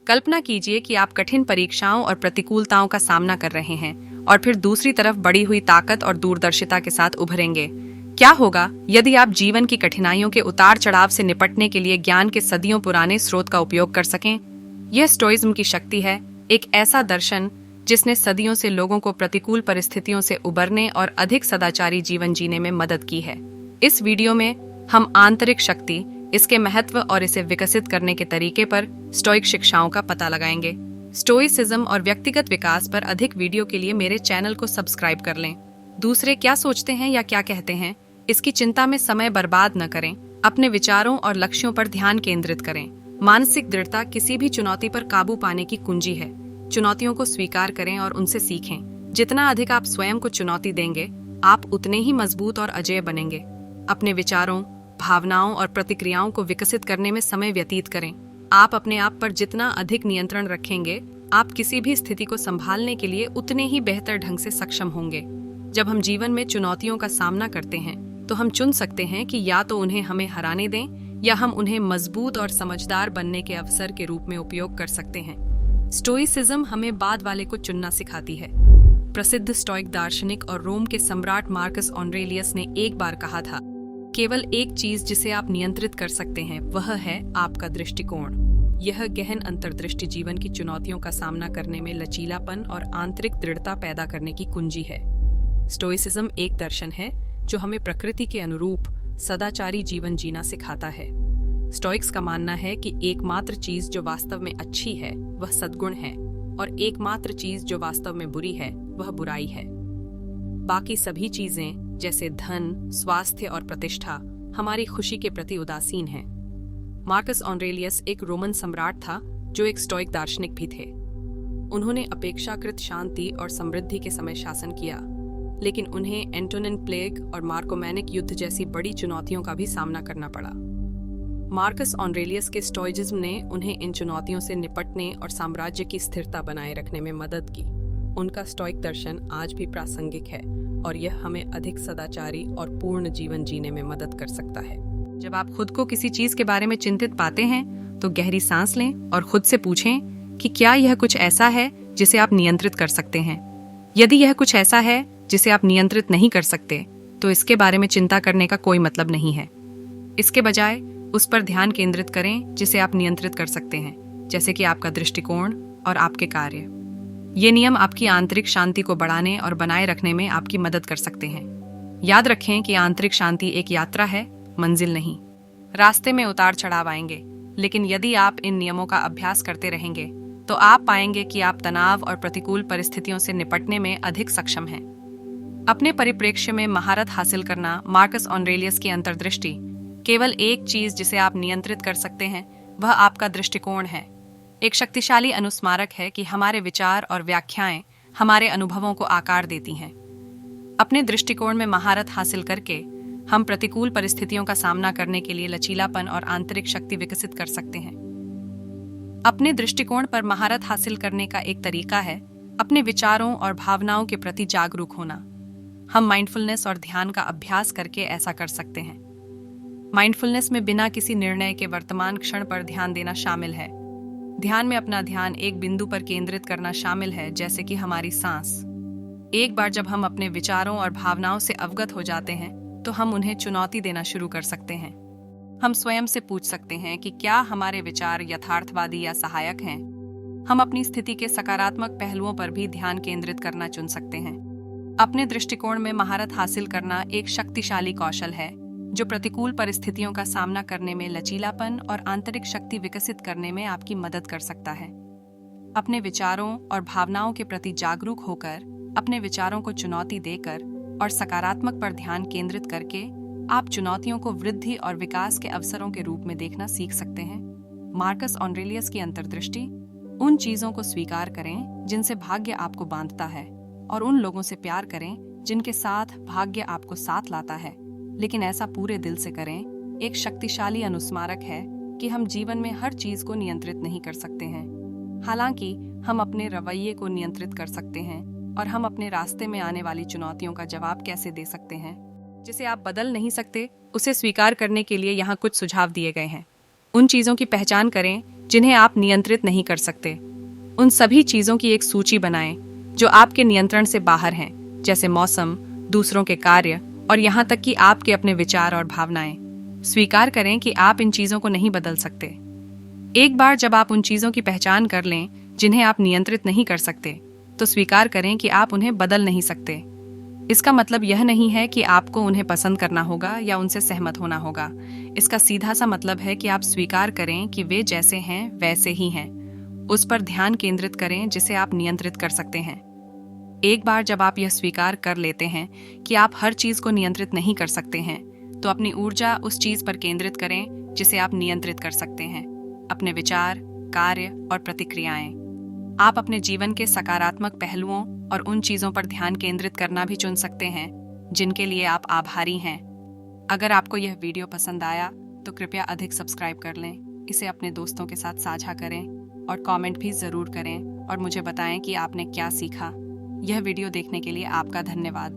कल्पना कीजिए कि आप कठिन परीक्षाओं और प्रतिकूलताओं का सामना कर रहे हैं और फिर दूसरी तरफ बढ़ी हुई ताकत और दूरदर्शिता के साथ उभरेंगे। क्या होगा यदि आप जीवन की कठिनाइयों के उतार चढ़ाव से निपटने के लिए ज्ञान के सदियों पुराने स्रोत का उपयोग कर सकें? यह स्टोइज्म की शक्ति है, एक ऐसा दर्शन जिसने सदियों से लोगों को प्रतिकूल परिस्थितियों से उबरने और अधिक सदाचारी जीवन जीने में मदद की है। इस वीडियो में हम आंतरिक शक्ति, इसके महत्व और इसे विकसित करने के तरीके पर स्टोइक शिक्षाओं का पता लगाएंगे। स्टोइसिज्म और व्यक्तिगत विकास पर अधिक वीडियो के लिए मेरे चैनल को सब्सक्राइब कर लें। दूसरे क्या सोचते हैं या क्या कहते हैं, इसकी चिंता में समय बर्बाद न करें। अपने विचारों और लक्ष्यों पर ध्यान केंद्रित करें। मानसिक दृढ़ता किसी भी चुनौती पर काबू पाने की कुंजी है। चुनौतियों को स्वीकार करें और उनसे सीखें। जितना अधिक आप स्वयं को चुनौती देंगे, आप उतने ही मजबूत और अजेय बनेंगे। अपने विचारों, भावनाओं और प्रतिक्रियाओं को विकसित करने में समय व्यतीत करें। आप अपने आप पर जितना अधिक नियंत्रण रखेंगे, आप किसी भी स्थिति को संभालने के लिए उतने ही बेहतर ढंग से सक्षम होंगे। जब हम जीवन में चुनौतियों का सामना करते हैं, तो हम चुन सकते हैं कि या तो उन्हें हमें हराने दें या हम उन्हें मजबूत और समझदार बनने के अवसर के रूप में उपयोग कर सकते हैं। स्टोइसिज्म हमें बाद वाले को चुनना सिखाती है। प्रसिद्ध स्टोइक दार्शनिक और रोम के सम्राट मार्कस ऑरेलियस ने एक बार कहा था, केवल एक चीज जिसे आप नियंत्रित कर सकते हैं वह है आपका दृष्टिकोण। यह गहन अंतर्दृष्टि जीवन की चुनौतियों का सामना करने में लचीलापन और आंतरिक दृढ़ता पैदा करने की कुंजी है। स्टोइसिज्म एक दर्शन है जो हमें प्रकृति के अनुरूप सदाचारी जीवन जीना सिखाता है। स्टोइक्स का मानना है कि एकमात्र चीज जो वास्तव में अच्छी है वह सद्गुण है और एकमात्र चीज जो वास्तव में बुरी है वह बुराई है। बाकी सभी चीजें जैसे धन, स्वास्थ्य और प्रतिष्ठा हमारी खुशी के प्रति उदासीन हैं। मार्कस ऑरेलियस एक रोमन सम्राट था जो एक स्टोइक दार्शनिक भी थे। उन्होंने अपेक्षाकृत शांति और समृद्धि के समय शासन किया, लेकिन उन्हें एंटोनिन प्लेग और मार्कोमैनिक युद्ध जैसी बड़ी चुनौतियों का भी सामना करना पड़ा। मार्कस ऑरेलियस के स्टोइसिज्म ने उन्हें इन चुनौतियों से निपटने और साम्राज्य की स्थिरता बनाए रखने में मदद की। उनका स्टोइक दर्शन आज भी प्रासंगिक है और यह हमें अधिक सदाचारी और पूर्ण जीवन जीने में मदद कर सकता है। जब आप खुद को किसी चीज के बारे में चिंतित पाते हैं, तो गहरी सांस लें और खुद से पूछें कि क्या यह कुछ ऐसा है जिसे आप नियंत्रित कर सकते हैं। यदि यह कुछ ऐसा है जिसे आप नियंत्रित नहीं कर सकते, तो इसके बारे में चिंता करने का कोई मतलब नहीं है। इसके बजाय उस पर ध्यान केंद्रित करें जिसे आप नियंत्रित कर सकते हैं, जैसे कि आपका दृष्टिकोण और आपके कार्य। ये नियम आपकी आंतरिक शांति को बढ़ाने और बनाए रखने में आपकी मदद कर सकते हैं। याद रखें कि आंतरिक शांति एक यात्रा है, मंजिल नहीं। रास्ते में उतार चढ़ाव आएंगे, लेकिन यदि आप इन नियमों का अभ्यास करते रहेंगे, तो आप पाएंगे कि आप तनाव और प्रतिकूल परिस्थितियों से निपटने में अधिक सक्षम हैं। अपने परिप्रेक्ष्य में महारत हासिल करना। मार्कस ऑरेलियस की अंतर्दृष्टि, केवल एक चीज जिसे आप नियंत्रित कर सकते हैं वह आपका दृष्टिकोण है, एक शक्तिशाली अनुस्मारक है कि हमारे विचार और व्याख्याएं हमारे अनुभवों को आकार देती हैं। अपने दृष्टिकोण में महारत हासिल करके हम प्रतिकूल परिस्थितियों का सामना करने के लिए लचीलापन और आंतरिक शक्ति विकसित कर सकते हैं। अपने दृष्टिकोण पर महारत हासिल करने का एक तरीका है अपने विचारों और भावनाओं के प्रति जागरूक होना। हम माइंडफुलनेस और ध्यान का अभ्यास करके ऐसा कर सकते हैं। माइंडफुलनेस में बिना किसी निर्णय के वर्तमान क्षण पर ध्यान देना शामिल है। ध्यान में अपना ध्यान एक बिंदु पर केंद्रित करना शामिल है, जैसे कि हमारी सांस। एक बार जब हम अपने विचारों और भावनाओं से अवगत हो जाते हैं, तो हम उन्हें चुनौती देना शुरू कर सकते हैं। हम स्वयं से पूछ सकते हैं कि क्या हमारे विचार यथार्थवादी या सहायक हैं। हम अपनी स्थिति के सकारात्मक पहलुओं पर भी ध्यान केंद्रित करना चुन सकते हैं। अपने दृष्टिकोण में महारत हासिल करना एक शक्तिशाली कौशल है जो प्रतिकूल परिस्थितियों का सामना करने में लचीलापन और आंतरिक शक्ति विकसित करने में आपकी मदद कर सकता है। अपने विचारों और भावनाओं के प्रति जागरूक होकर, अपने विचारों को चुनौती देकर और सकारात्मक पर ध्यान केंद्रित करके आप चुनौतियों को वृद्धि और विकास के अवसरों के रूप में देखना सीख सकते हैं। मार्कस ऑरेलियस की अंतर्दृष्टि, उन चीजों को स्वीकार करें जिनसे भाग्य आपको बांधता है और उन लोगों से प्यार करें जिनके साथ भाग्य आपको साथ लाता है, लेकिन ऐसा पूरे दिल से करें, एक शक्तिशाली अनुस्मारक है कि हम जीवन में हर चीज को नियंत्रित नहीं कर सकते हैं। हालांकि हम अपने रवैये को नियंत्रित कर सकते हैं और हम अपने रास्ते में आने वाली चुनौतियों का जवाब कैसे दे सकते हैं। जिसे आप बदल नहीं सकते, उसे स्वीकार करने के लिए यहाँ कुछ सुझाव दिए गए हैं। उन चीजों की पहचान करें जिन्हें आप नियंत्रित नहीं कर सकते। उन सभी चीजों की एक सूची बनाएं जो आपके नियंत्रण से बाहर हैं, जैसे मौसम, दूसरों के कार्य और यहाँ तक कि आपके अपने विचार और भावनाएं। स्वीकार करें कि आप इन चीजों को नहीं बदल सकते। एक बार जब आप उन चीजों की पहचान कर लें जिन्हें आप नियंत्रित नहीं कर सकते, तो स्वीकार करें कि आप उन्हें बदल नहीं सकते। इसका मतलब यह नहीं है कि आपको उन्हें पसंद करना होगा या उनसे सहमत होना होगा। इसका सीधा सा मतलब है कि आप स्वीकार करें कि वे जैसे हैं वैसे ही हैं। उस पर ध्यान केंद्रित करें जिसे आप नियंत्रित कर सकते हैं। एक बार जब आप यह स्वीकार कर लेते हैं कि आप हर चीज को नियंत्रित नहीं कर सकते हैं, तो अपनी ऊर्जा उस चीज पर केंद्रित करें जिसे आप नियंत्रित कर सकते हैं, अपने विचार, कार्य और प्रतिक्रियाएं। आप अपने जीवन के सकारात्मक पहलुओं और उन चीजों पर ध्यान केंद्रित करना भी चुन सकते हैं जिनके लिए आप आभारी हैं। अगर आपको यह वीडियो पसंद आया तो कृपया अधिक सब्सक्राइब कर लें, इसे अपने दोस्तों के साथ साझा करें और कमेंट भी जरूर करें और मुझे बताएं कि आपने क्या सीखा। यह वीडियो देखने के लिए आपका धन्यवाद।